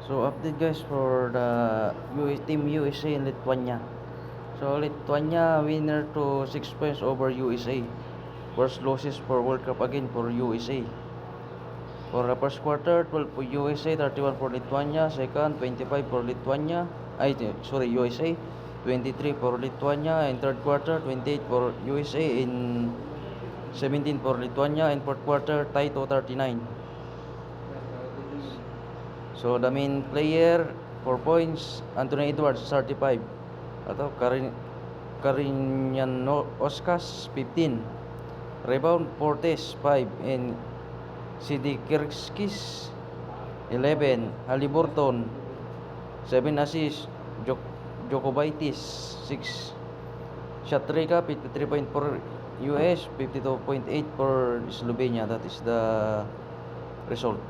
So update guys for the Team USA and Lithuania. So Lithuania winner to 6 points over USA. Worst losses for World Cup again for USA. For the first quarter, 12 for USA, 31 for Lithuania. Second, 25 for Lithuania. USA. 23 for Lithuania. And third quarter, 28 for USA and 17 for Lithuania. And fourth quarter, tie to 39. So the main player, 4 points, Anthony Edwards, 35. Atau Karinyan Oskas, 15. Rebound, Portes, 5. And CD Kirskis, 11. Haliburton, 7 assists. Jokobaitis, 6. Shot rate, 53 point for US, 52.8 for Slovenia. That is the result.